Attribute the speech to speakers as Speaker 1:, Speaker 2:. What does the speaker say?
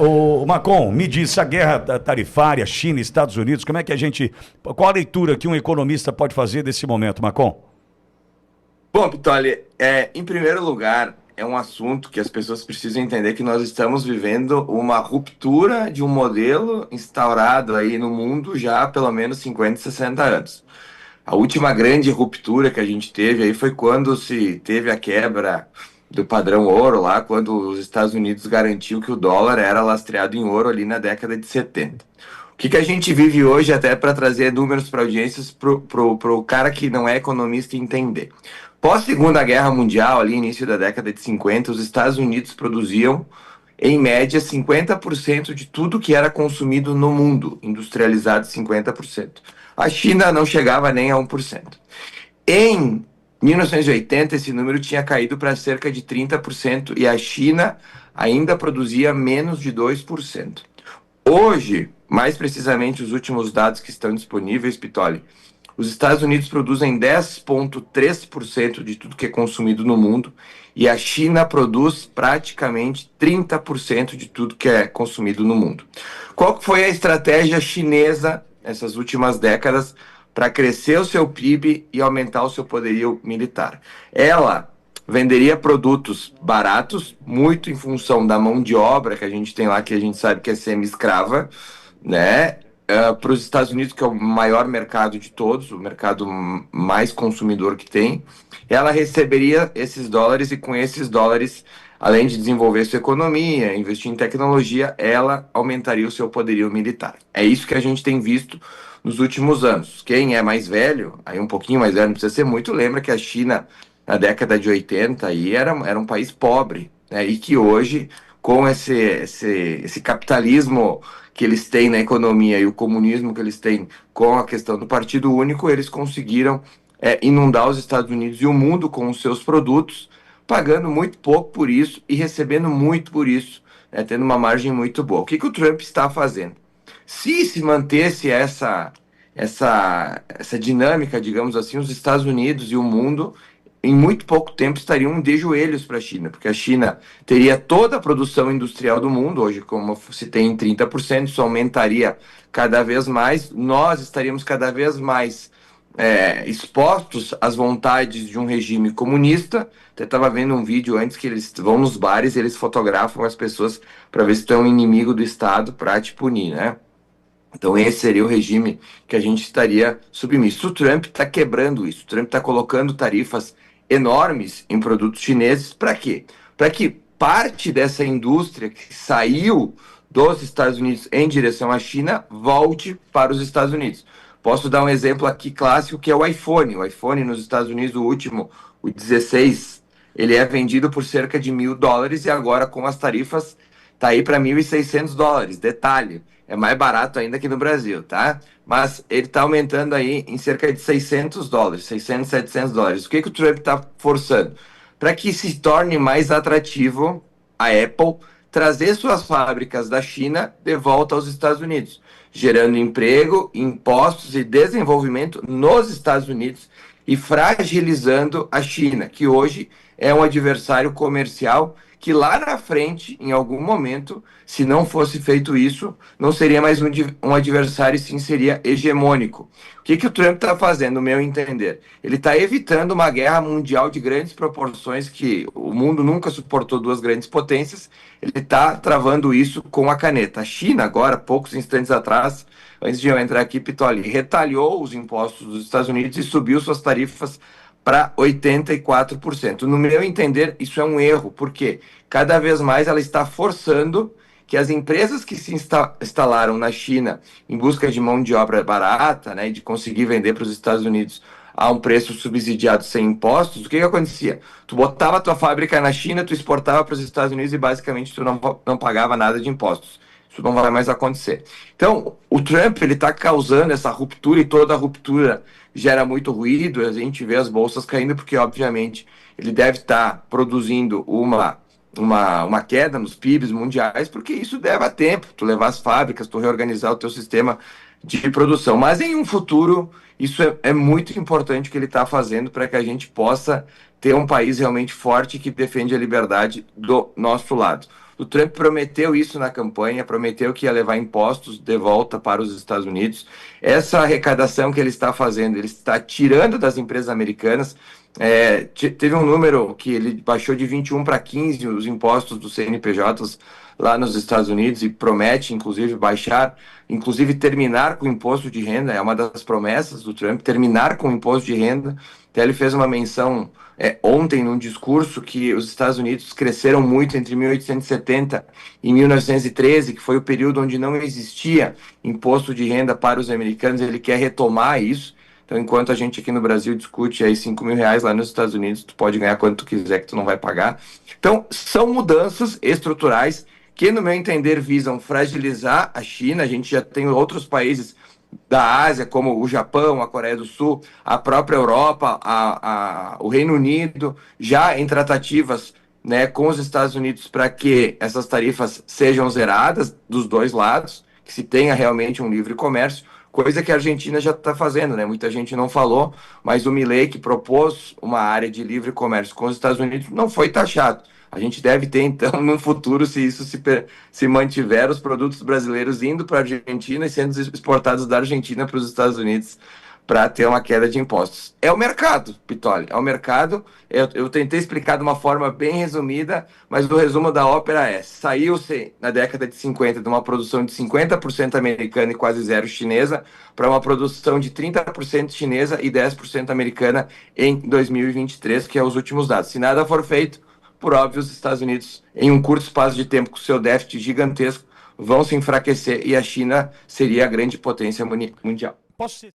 Speaker 1: O Macon, me diz, a guerra tarifária, China, Estados Unidos, como é que a gente. Qual a leitura que um economista pode fazer desse momento, Macon?
Speaker 2: Bom, Pitoli, em primeiro lugar, é um assunto que as pessoas precisam entender que nós estamos vivendo uma ruptura de um modelo instaurado aí no mundo já há pelo menos 50, 60 anos. A última grande ruptura que a gente teve aí foi quando se teve a quebra do padrão ouro lá, quando os Estados Unidos garantiu que o dólar era lastreado em ouro ali na década de 70. O que a gente vive hoje, até para trazer números para audiências, pro cara que não é economista entender. Pós-Segunda Guerra Mundial, ali início da década de 50, os Estados Unidos produziam, em média, 50% de tudo que era consumido no mundo, industrializado 50%. A China não chegava nem a 1%. Em 1980, esse número tinha caído para cerca de 30% e a China ainda produzia menos de 2%. Hoje, mais precisamente os últimos dados que estão disponíveis, Pitoli, os Estados Unidos produzem 10,3% de tudo que é consumido no mundo e a China produz praticamente 30% de tudo que é consumido no mundo. Qual foi a estratégia chinesa nessas últimas décadas para crescer o seu PIB e aumentar o seu poderio militar? Ela venderia produtos baratos, muito em função da mão de obra que a gente tem lá, que a gente sabe que é semi-escrava, né? Para os Estados Unidos, que é o maior mercado de todos, o mercado mais consumidor que tem, ela receberia esses dólares e com esses dólares, além de desenvolver sua economia, investir em tecnologia, ela aumentaria o seu poderio militar. É isso que a gente tem visto nos últimos anos. Quem é mais velho, aí um pouquinho mais velho, não precisa ser muito, lembra que a China, na década de 80, aí era um país pobre, né? E que hoje, com esse capitalismo que eles têm na economia e o comunismo que eles têm com a questão do Partido Único, eles conseguiram inundar os Estados Unidos e o mundo com os seus produtos, pagando muito pouco por isso e recebendo muito por isso, né, tendo uma margem muito boa. O que o Trump está fazendo? Se mantesse essa dinâmica, digamos assim, os Estados Unidos e o mundo, em muito pouco tempo, estariam de joelhos para a China, porque a China teria toda a produção industrial do mundo, hoje, como se tem em 30%, isso aumentaria cada vez mais, nós estaríamos cada vez mais expostos às vontades de um regime comunista. Até estava vendo um vídeo antes que eles vão nos bares e eles fotografam as pessoas para ver se tu é um inimigo do Estado para te punir, né? Então, esse seria o regime que a gente estaria submisso. O Trump está quebrando isso. O Trump está colocando tarifas enormes em produtos chineses. Para quê? Para que parte dessa indústria que saiu dos Estados Unidos em direção à China volte para os Estados Unidos. Posso dar um exemplo aqui clássico, que é o iPhone. O iPhone nos Estados Unidos, o último, o 16, ele é vendido por cerca de US$ 1.000 e agora com as tarifas tá aí para US$ 1.600. Detalhe, é mais barato ainda que no Brasil, tá? Mas ele está aumentando aí em cerca de US$ 600, 600, US$ 700. O que o Trump está forçando? Para que se torne mais atrativo a Apple trazer suas fábricas da China de volta aos Estados Unidos, gerando emprego, impostos e desenvolvimento nos Estados Unidos e fragilizando a China, que hoje é um adversário comercial que lá na frente, em algum momento, se não fosse feito isso, não seria mais um adversário, sim seria hegemônico. O que o Trump está fazendo, no meu entender? Ele está evitando uma guerra mundial de grandes proporções, que o mundo nunca suportou duas grandes potências, ele está travando isso com a caneta. A China, agora, poucos instantes atrás, antes de eu entrar aqui, Pitoli, retalhou os impostos dos Estados Unidos e subiu suas tarifas para 84%. No meu entender, isso é um erro, porque cada vez mais ela está forçando que as empresas que se instalaram na China em busca de mão de obra barata, né, e de conseguir vender para os Estados Unidos a um preço subsidiado sem impostos, o que acontecia? Tu botava a tua fábrica na China, tu exportava para os Estados Unidos e basicamente tu não pagava nada de impostos. Isso não vai mais acontecer. Então, o Trump ele está causando essa ruptura e toda ruptura gera muito ruído. A gente vê as bolsas caindo porque, obviamente, ele deve estar produzindo uma queda nos PIBs mundiais, porque isso leva tempo, tu levar as fábricas, tu reorganizar o teu sistema de produção. Mas em um futuro, isso é muito importante que ele está fazendo para que a gente possa ter um país realmente forte que defende a liberdade do nosso lado. O Trump prometeu isso na campanha, prometeu que ia levar impostos de volta para os Estados Unidos. Essa arrecadação que ele está fazendo, ele está tirando das empresas americanas. Teve um número que ele baixou de 21 para 15 os impostos dos CNPJs lá nos Estados Unidos e promete, inclusive, baixar, inclusive terminar com o imposto de renda. É uma das promessas do Trump, terminar com o imposto de renda. Até ele fez uma menção ontem num discurso que os Estados Unidos cresceram muito entre 1870 e 1913, que foi o período onde não existia imposto de renda para os americanos. Ele quer retomar isso. Então, enquanto a gente aqui no Brasil discute aí R$ 5.000, lá nos Estados Unidos tu pode ganhar quanto tu quiser que tu não vai pagar. Então, são mudanças estruturais que, no meu entender, visam fragilizar a China. A gente já tem outros países da Ásia, como o Japão, a Coreia do Sul, a própria Europa, o Reino Unido, já em tratativas, né, com os Estados Unidos para que essas tarifas sejam zeradas dos dois lados, que se tenha realmente um livre comércio, coisa que a Argentina já está fazendo, né? Muita gente não falou, mas o Milei, que propôs uma área de livre comércio com os Estados Unidos, não foi taxado. A gente deve ter, então, no futuro, se isso se mantiver, os produtos brasileiros indo para a Argentina e sendo exportados da Argentina para os Estados Unidos para ter uma queda de impostos. É o mercado, Pitoli, é o mercado. Eu tentei explicar de uma forma bem resumida, mas o resumo da ópera saiu-se na década de 50 de uma produção de 50% americana e quase zero chinesa para uma produção de 30% chinesa e 10% americana em 2023, que é os últimos dados. Se nada for feito, por óbvio, os Estados Unidos, em um curto espaço de tempo, com seu déficit gigantesco, vão se enfraquecer e a China seria a grande potência mundial.
Speaker 1: Posso